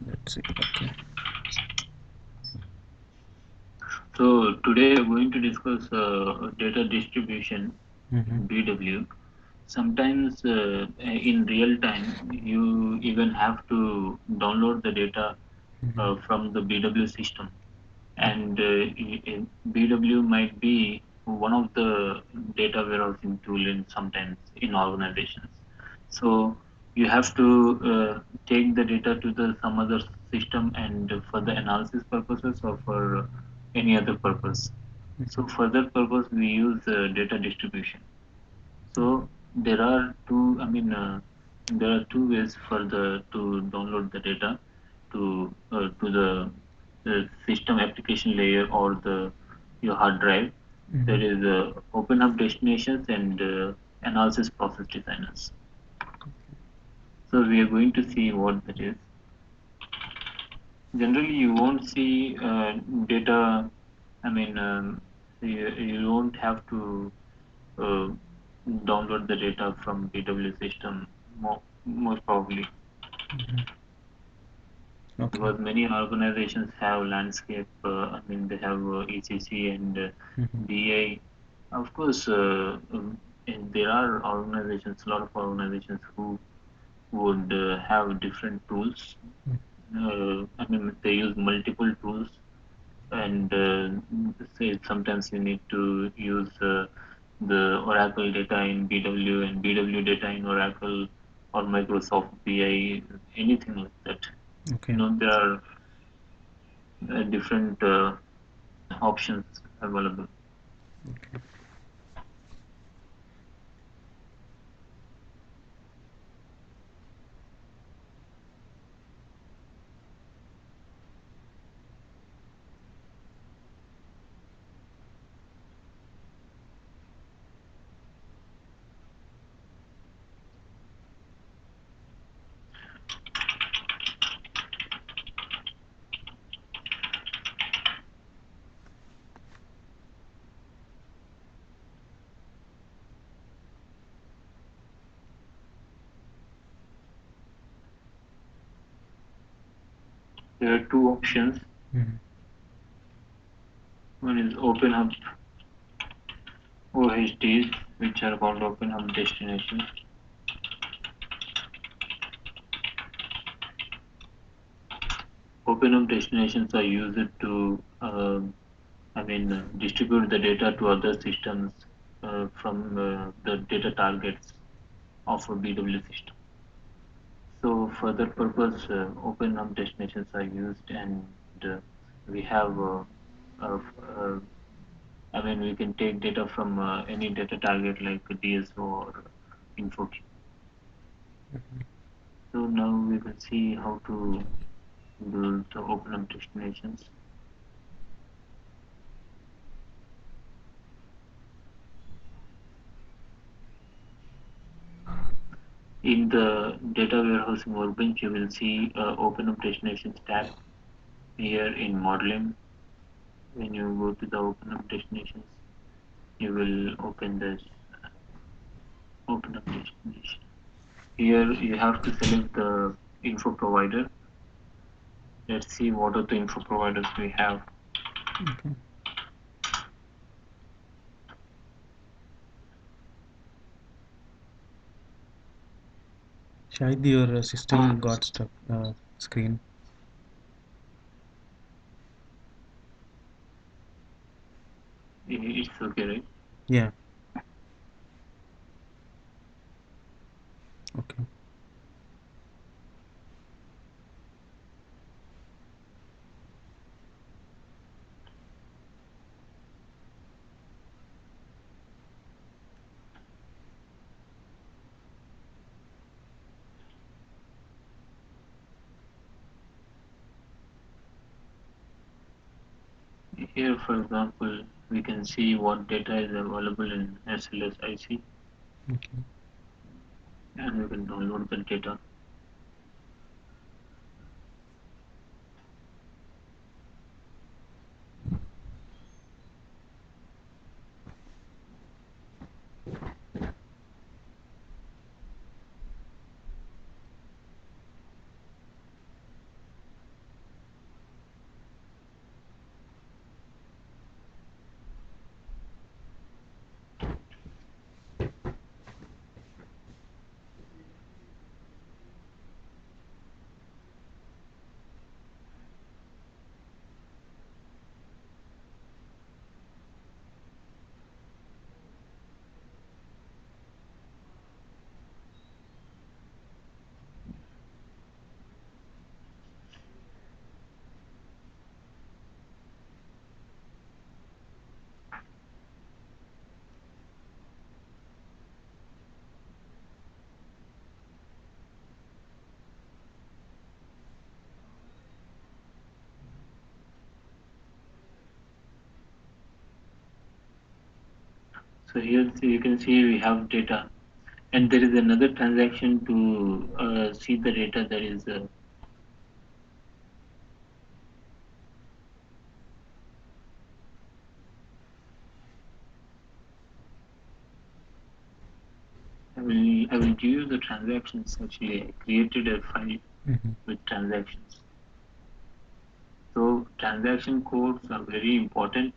Let's see. Okay. So today we're going to discuss data distribution Mm-hmm. in BW. Sometimes in real time, you even have to download the data Mm-hmm. from the BW system, and BW might be one of the data warehousing tool in sometimes in organizations. So you have to take the data to the some other system and for the analysis purposes or for any other purpose. So for that purpose we use data distribution. So there are two, there are two ways for the to download the data to the system application layer or the your hard drive. Mm-hmm. There is open up destinations and analysis process designers. So we are going to see what that is. Generally, you won't see data. I mean, you won't have to uh, download the data from BW system most probably Okay. because many organizations have landscape. They have ECC and Mm-hmm. BI. Of course, and there are organizations, a lot of organizations who would have different tools. They use multiple tools, and say sometimes you need to use the Oracle data in BW and BW data in Oracle or Microsoft BI, anything like that. Okay. There are different options available. Okay. There are two options. Mm-hmm. One is open up OHDs, which are called open hub destinations. Open hub destinations are used to distribute the data to other systems from the data targets of a BW system. So for that purpose, open hub destinations are used, and uh, we have uh, uh, we can take data from any data target like DSO or InfoQ. So now we will see how to build the open up destinations. In the data warehousing workbench, you will see open up destinations tab here in modeling. When you go to the open up destinations, you will open this open up destination. Here you have to select the info provider. Let's see what are the info providers we have. Okay. Shahid, your system got stuck. Screen. It's okay, right? Yeah. Okay. Here, for example, we can see what data is available in SLSIC, Okay. and we can download the data. So here you can see we have data, and there is another transaction to see the data. That is I will give you the transactions. Actually, I created a file with transactions. So transaction codes are very important,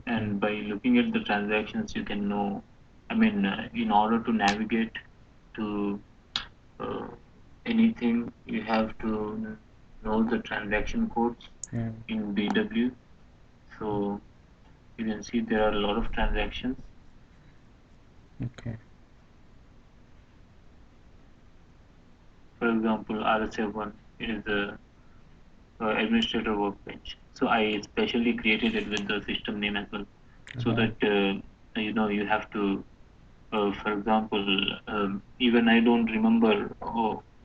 and by looking at the transactions, you can know. In order to navigate to uh, anything, you have to know the transaction codes Yeah. in BW. So you can see there are a lot of transactions. Okay. For example, RSA1 is the administrator workbench. So I specially created it with the system name as well, so that you have to. For example, even I don't remember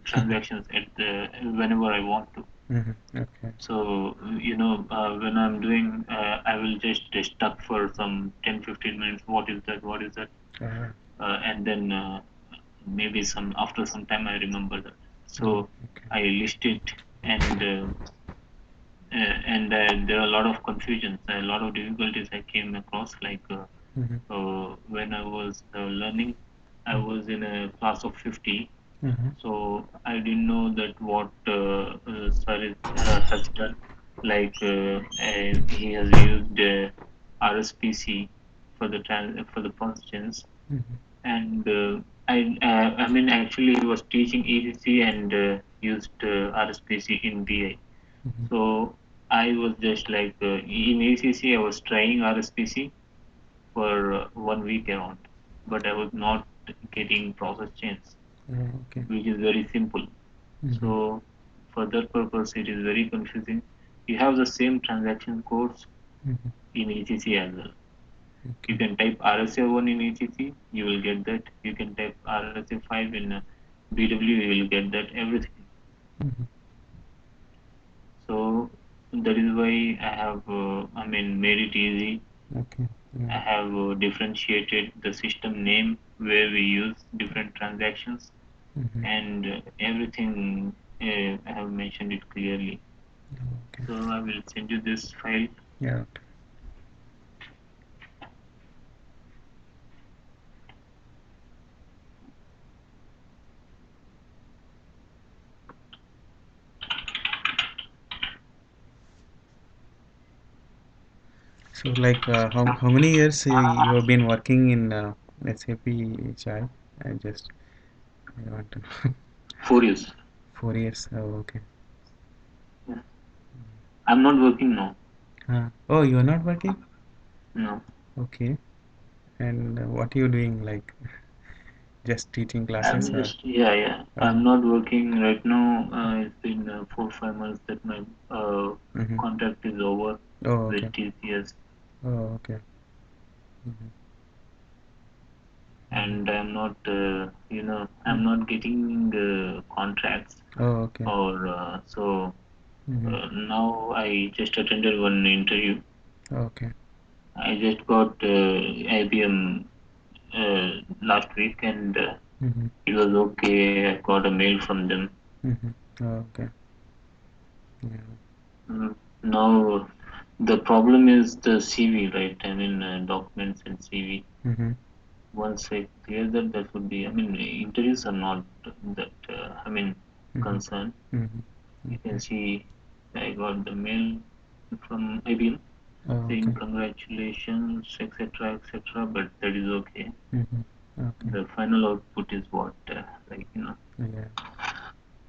transactions at the whenever I want to. Okay. So when I'm doing, I will just stuck for some 10-15 minutes. What is that? What is that? Uh, And then maybe after some time I remember that. So okay. I list it, and there are a lot of confusions, a lot of difficulties I came across. Like when I was learning, I was in a class of 50, so I didn't know that what sir has done. Like he has used RSPC for the constants, and actually he was teaching ECC and used RSPC in BI. So I was just like in ACC, I was trying RSPC for 1 week around, but I was not getting process chains, Okay. which is very simple. So for that purpose, it is very confusing. You have the same transaction codes in ACC as well. You can type RSA1 in ACC, you will get that. You can type RSA5 in BW, you will get that. Everything. So that is why I have, made it easy. Okay. I Yeah. have differentiated the system name where we use different transactions, and everything. I have mentioned it clearly. Okay. So I will send you this file. Yeah. Okay. So, like, how many years you have been working in SAP Chai? I just I want to know. 4 years. 4 years. Oh, okay. Yeah. I'm not working now. Oh, you are not working? No. Okay. And what are you doing? Like, just teaching classes I'm or? just, yeah, yeah. Oh. I'm not working right now. It's been 4 5 months that my contract is over Oh, with okay. TCS, Oh, okay. Mm-hmm. and I'm not getting contracts, Oh, okay. or Mm-hmm. now I just attended one interview. Okay. I just got IBM last week, and Mm-hmm. it was okay. I got a mail from them. Mm-hmm. Oh, okay. Yeah. Now, the problem is the CV, right? Documents and CV. Mm-hmm. Once I clear that, that would be. Interviews are not that. Mm-hmm. Concern. Mm-hmm. You can Okay. see I got the mail from IBM Oh, saying okay. congratulations, etc., etc. But that is okay. Mm-hmm. Okay. The final output is what, Yeah.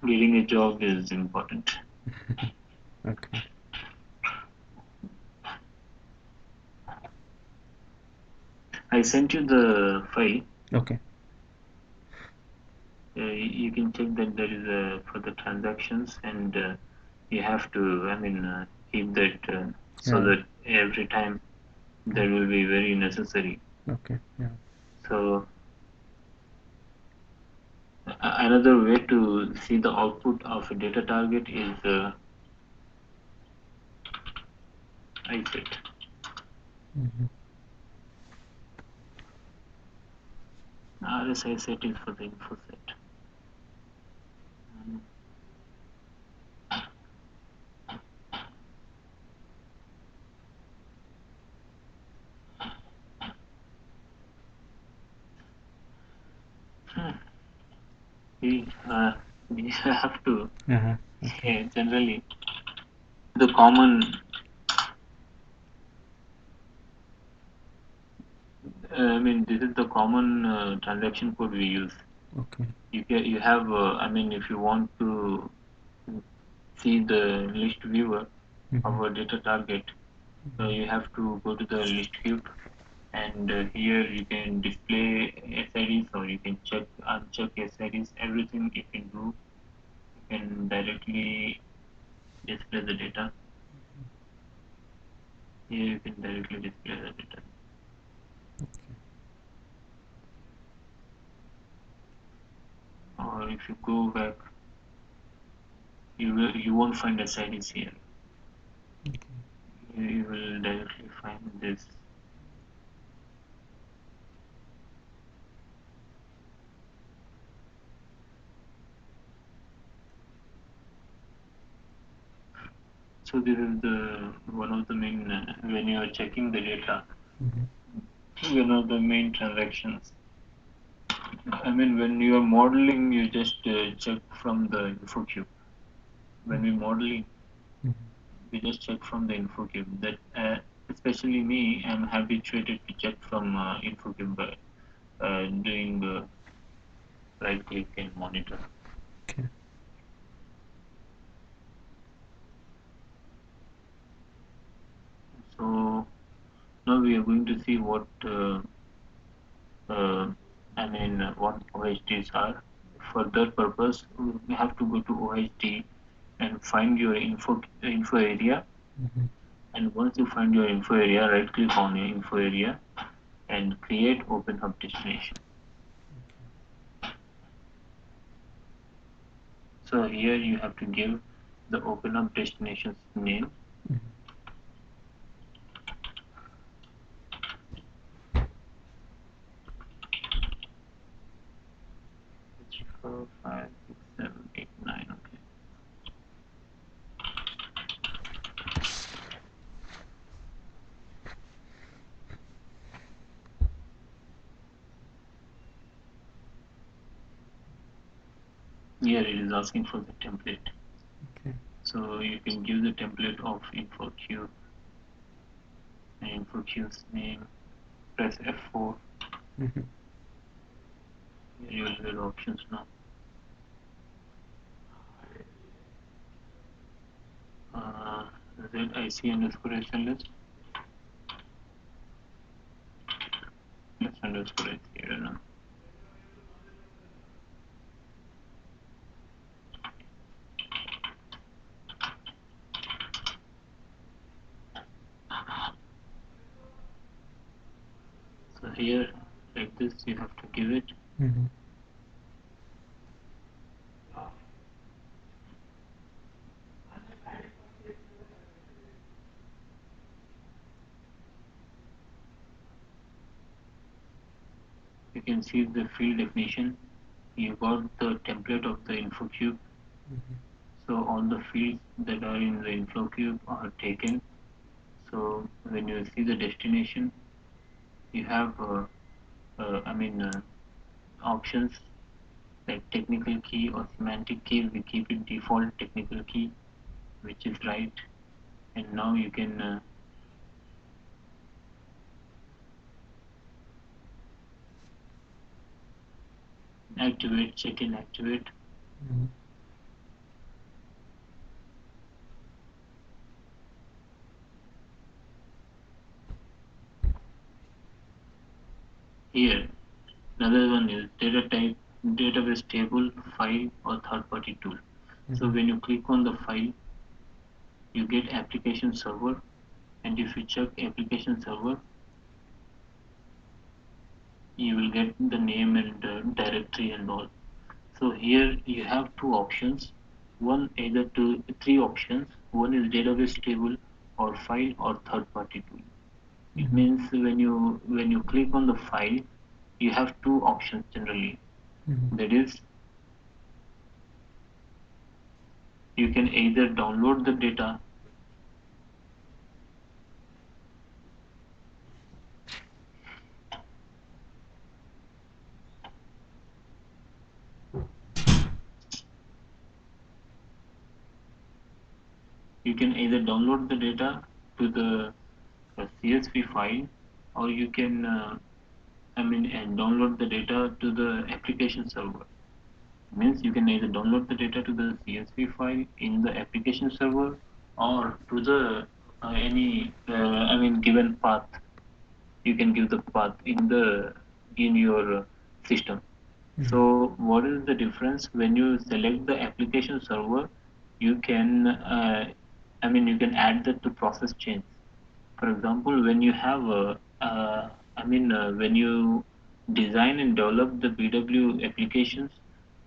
getting a job is important. Okay. I sent you the file. Okay. You can check that there is a for the transactions, and you have to, keep that so Yeah. that every time that will be very necessary. Okay. Yeah. So another way to see the output of a data target is I said Mm-hmm. RSI set is for the info set. Mm. Hmm. We, uh, we have to Okay. generally the common. I mean, this is the common transaction code we use. Okay. You have. I mean, if you want to see the list viewer of a data target, so you have to go to the list cube, and here you can display SIDs, or you can check uncheck SIDs. Everything you can do, you can directly display the data. Here you can directly display the data. Or if you go back, you won't find SIDs here. You will directly find this. So this is the one of the main when you are checking the data, one of the main transactions. I mean, when you are modeling, you just check from the info cube. When we modeling, we just check from the info cube. That especially me, I'm habituated to check from info cube by doing right click and monitor. Okay. So now we are going to see what uh, I mean what OHTs are. For that purpose, we have to go to OHT and find your info area. And once you find your info area, right click on your info area and create open hub destination. So here you have to give the open hub destination's name. Three, four, five, six, seven, eight, nine. Okay. Here it is asking for the template. Okay. So you can give the template of info cube and info cube's name. Press F4. Here you will get options now. ZIC underscore SLS. S underscore S here now. So here, like this, you have to give it. You can see the field definition. You got the template of the info cube. So all the fields that are in the info cube are taken. So when you see the destination, you have options like technical key or semantic key. We keep it default technical key, which is right. And now you can activate, check in, activate. Here, another one is data type, database table, file, or third-party tool. So when you click on the file, you get application server, and if you check application server, you will get the name and directory and all. So here you have two options. One either two, three options. One is database table or file or third-party tool. It means when you click on the file, you have two options generally. Mm-hmm. That is, you can either download the data, you can either download the data to the CSV file, or you can download the data to the application server. Means you can either download the data to the CSV file in the application server, or to the any given path. You can give the path in your system. Mm-hmm. So what is the difference when you select the application server? You can you can add that to process chains. For example, when you have when you design and develop the BW applications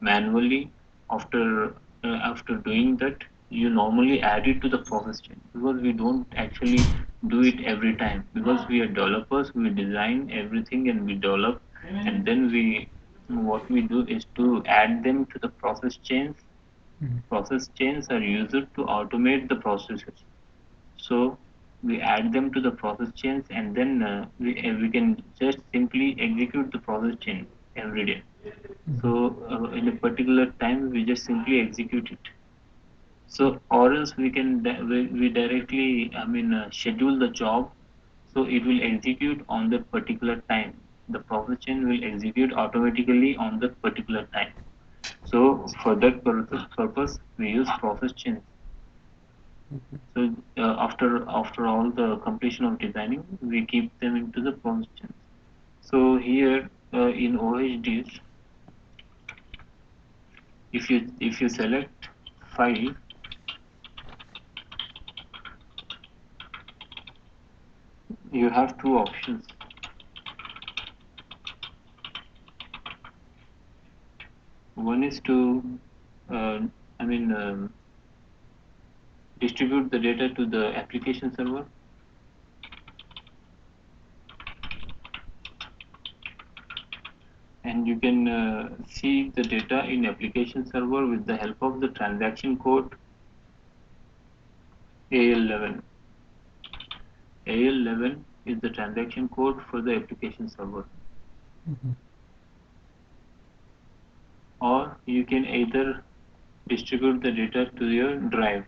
manually, after after doing that, you normally add it to the process chain, because we don't actually do it every time, because we are developers. We design everything and we develop, and then we what we do is to add them to the process chains. Mm-hmm. Process chains are used to automate the processes. So we add them to the process chains, and then we can just simply execute the process chain every day. Mm-hmm. So in a particular time, we just simply execute it. So or else we directly schedule the job, so it will execute on that particular time. The process chain will execute automatically on that particular time. So for that purpose, we use process chains. So after all the completion of designing, we keep them into the process. So here in OHDs, if you select file, you have two options. One is to uh, I mean distribute the data to the application server, and you can see the data in application server with the help of the transaction code AL11. AL11 is the transaction code for the application server. Mm-hmm. Or you can either distribute the data to your drive.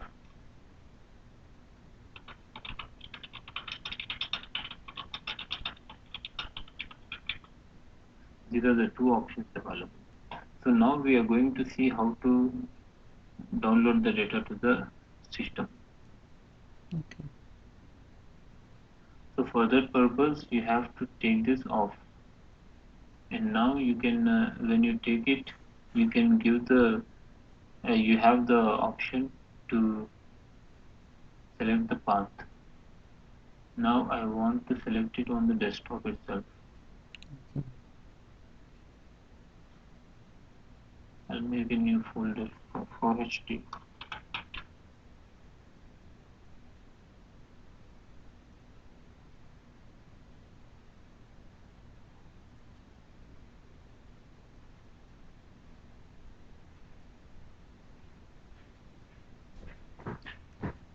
These are the two options available. So now we are going to see how to download the data to the system. Okay. So for that purpose, you have to take this off. And now you can, when you take it, you can give the, you have the option to select the path. Now I want to select it on the desktop itself. I'll make a new folder for HD.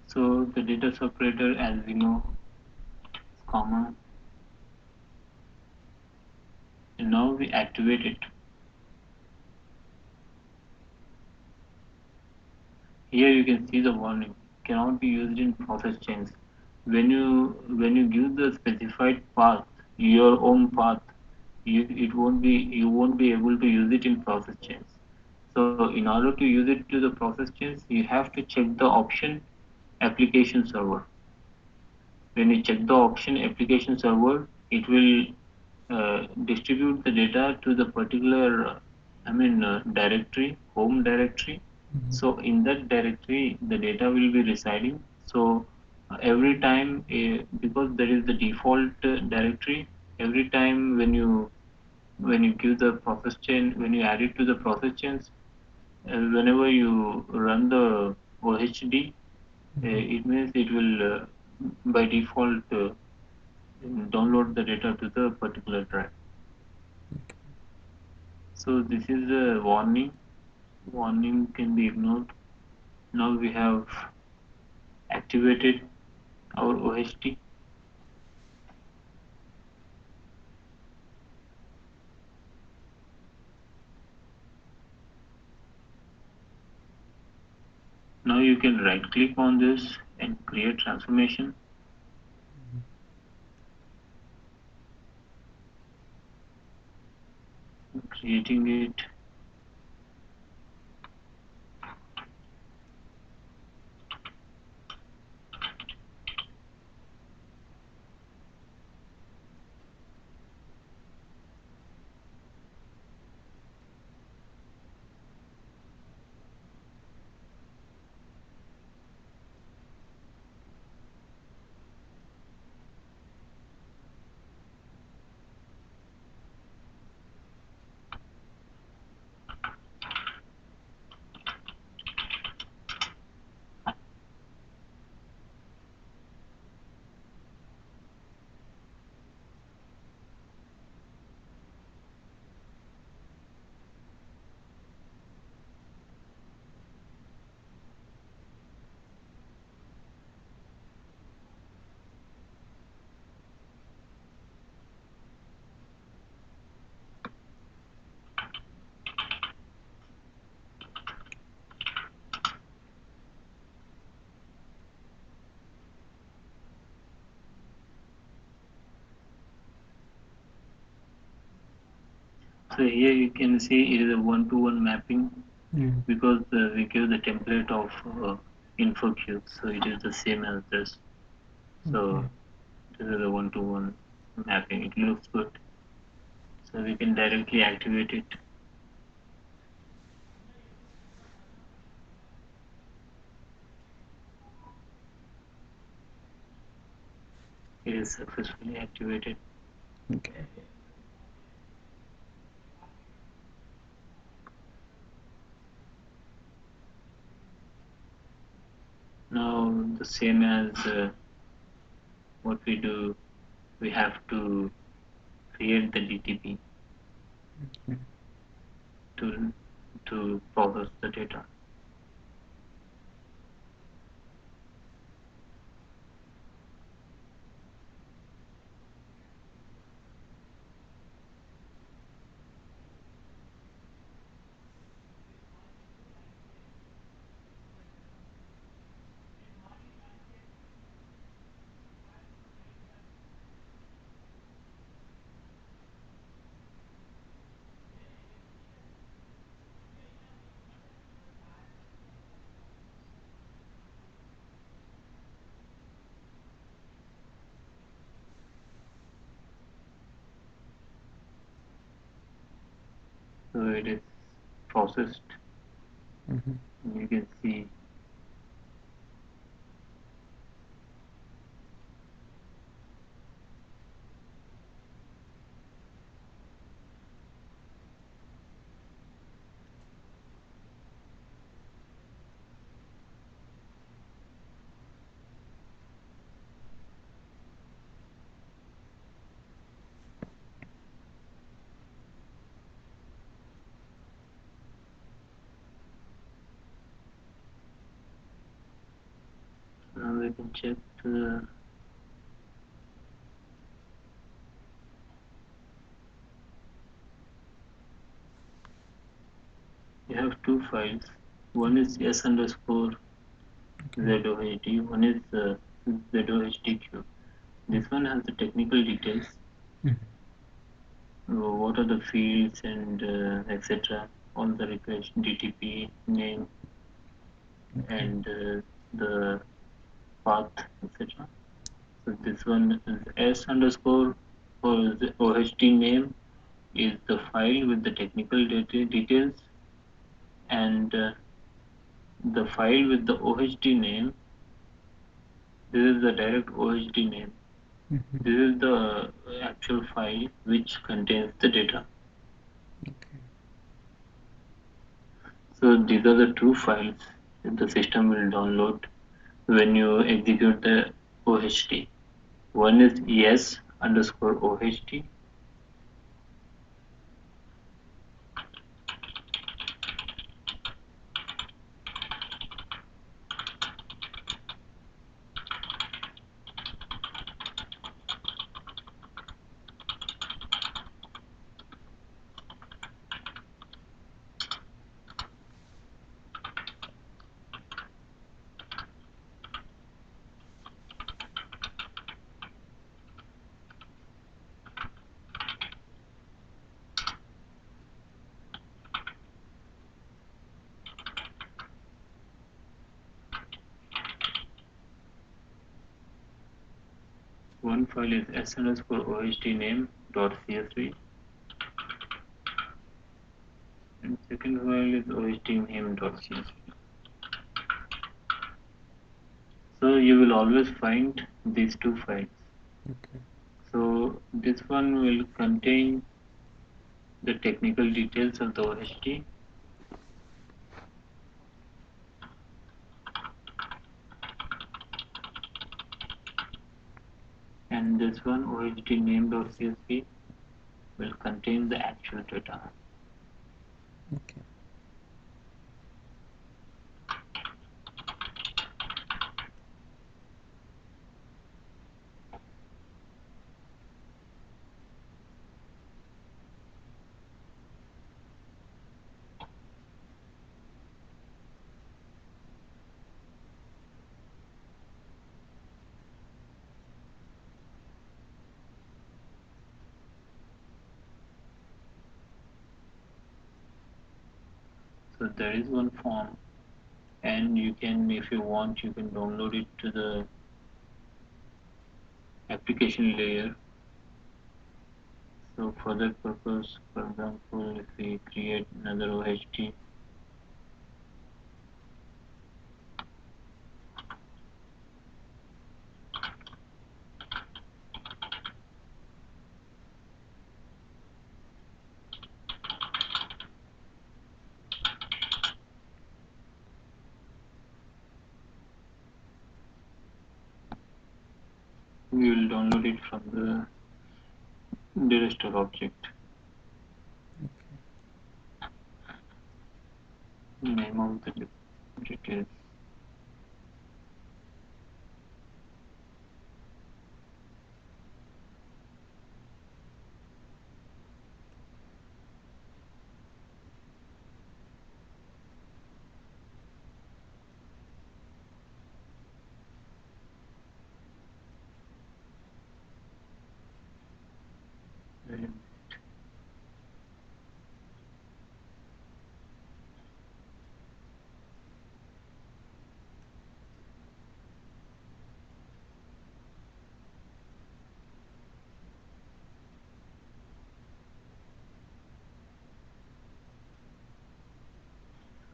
So the data separator, as we know, is common. And now we activate it. Here you can see the warning, cannot be used in process chains. When you give the specified path, your own path, you won't be able to use it in process chains. So in order to use it to the process chains, you have to check the option application server. When you check the option application server, it will distribute the data to the particular directory, home directory. Mm-hmm. So in that directory the data will be residing. So every time because there is the default directory, every time when you give the process chain, when you add it to the process chains, whenever you run the OHD, Mm-hmm. it means it will by default download the data to the particular drive. So this is a warning. Warning can be ignored. Now we have activated our OHT. Now you can right click on this and create transformation. Creating it. So here you can see it is a one-to-one mapping Mm. because we give the template of info cube, so it is the same as this. So Okay. this is a one-to-one mapping. It looks good, so we can directly activate it. It is successfully activated. Okay. Now the same as what we do, we have to create the DTP Okay. to process the data. So it is processed. Mhm. You can see now we can check you have two files. One is s underscore Okay. ZOHD, one is ZOHDQ. This one has the technical details, Mhm. what are the fields and etc. All the request DTP name Okay. and the path etc. So this one is s underscore for the OHD name is the file with the technical details, and the file with the OHD name, this is the direct OHD name. Mhm. This is the actual file which contains the data. Okay. So these are the two files that the system will download when you execute the OHT. One is es underscore OHT One file is s underscore oht name dot csv, and second file is oht name dot csv. So you will always find these two files. Okay. So this one will contain the technical details of the OHT, and this one oht name.csv will contain the actual data. Okay. So there is one form, and you can, if you want, you can download it to the application layer. So for that purpose, for example, if we create another OHT, we will download it from the director object. Name of the details.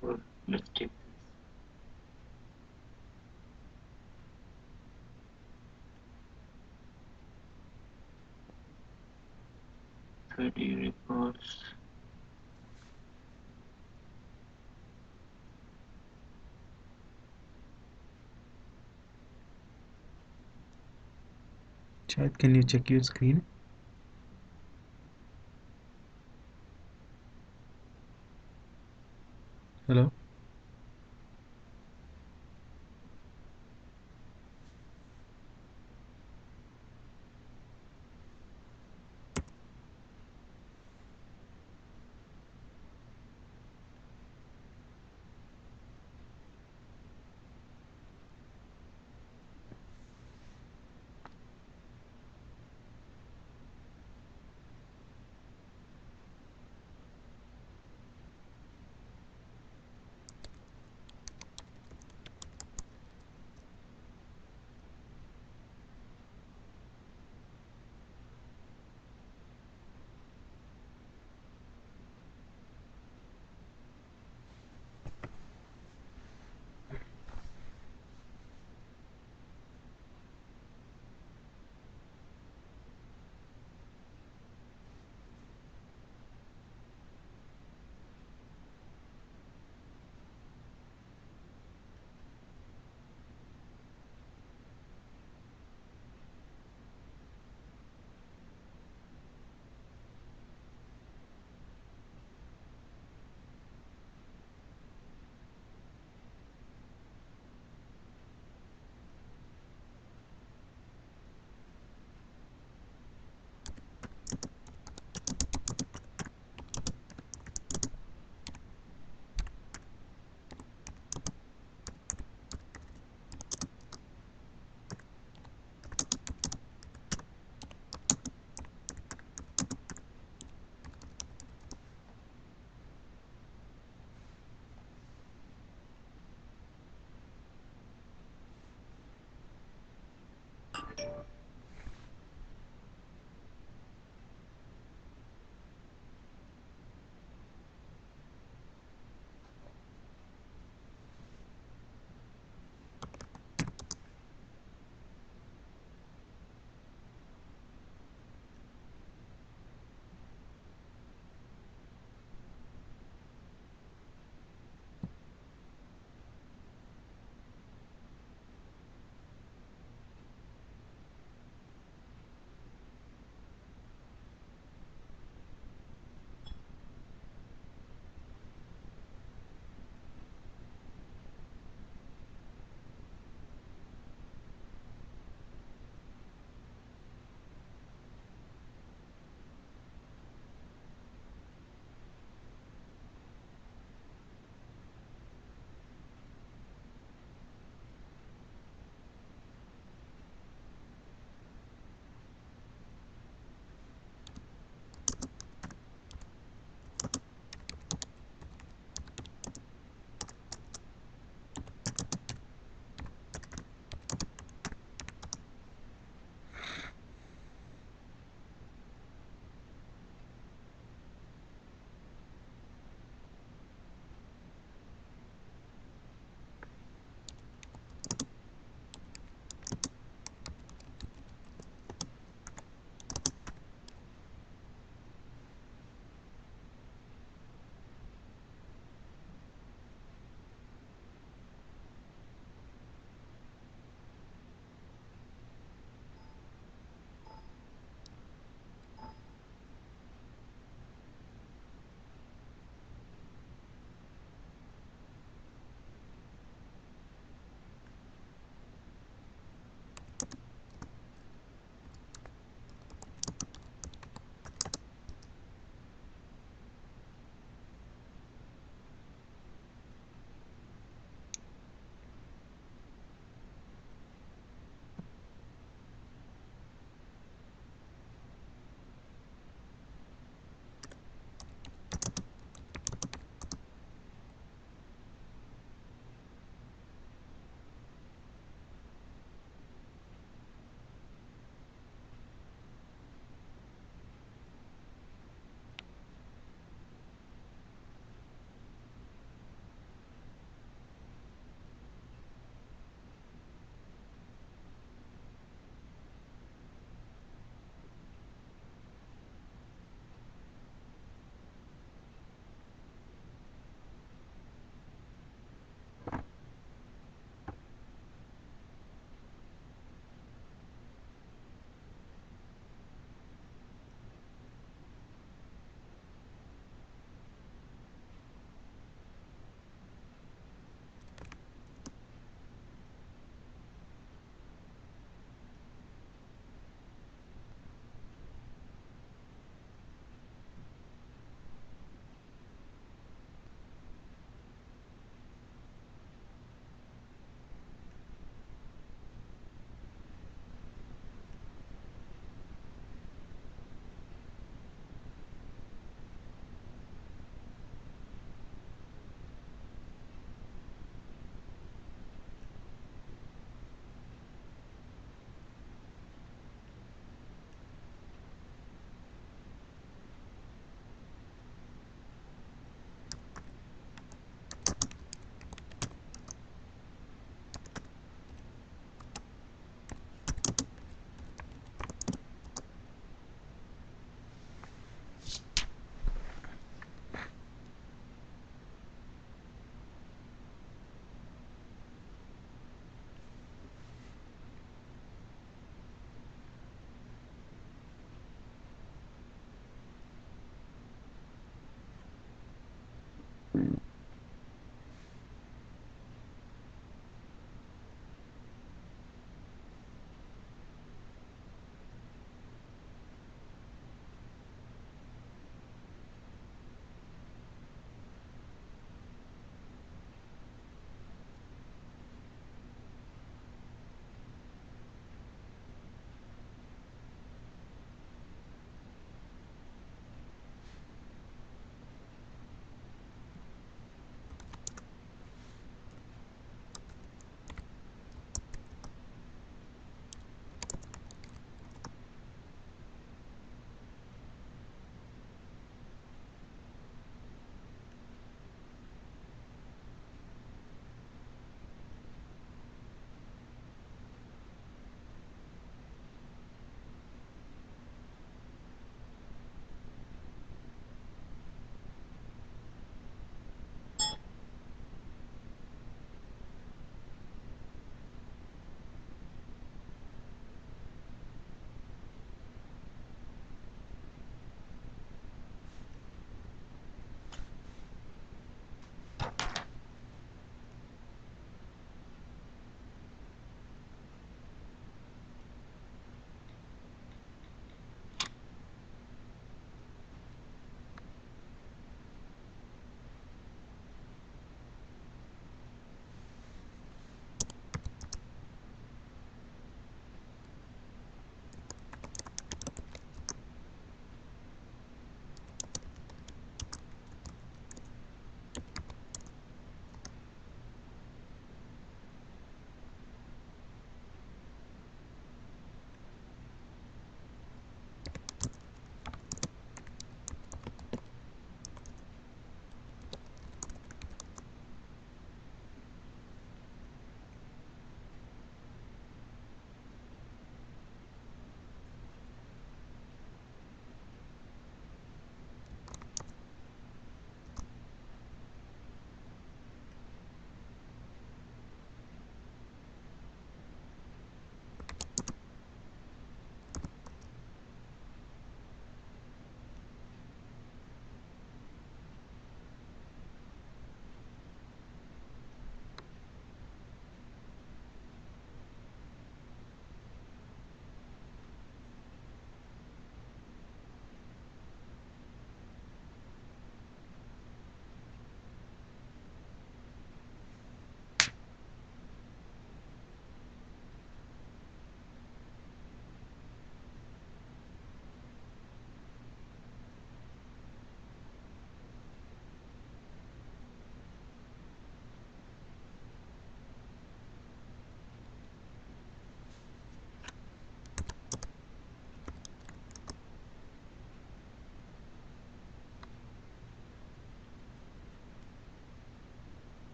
So let's take this. Reports. Chad, can you check your screen? Hello?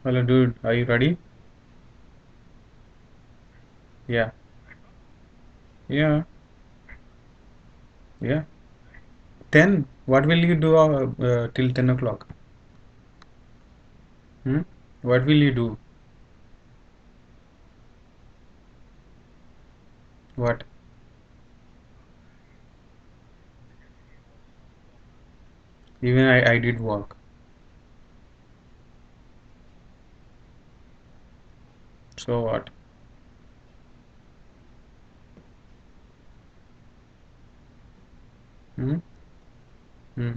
Hello, dude. Are you ready? Yeah. Yeah. Yeah. 10. What will you do till 10 o'clock? Hmm? What will you do? What? Even I did walk. So what? Hmm? Hmm.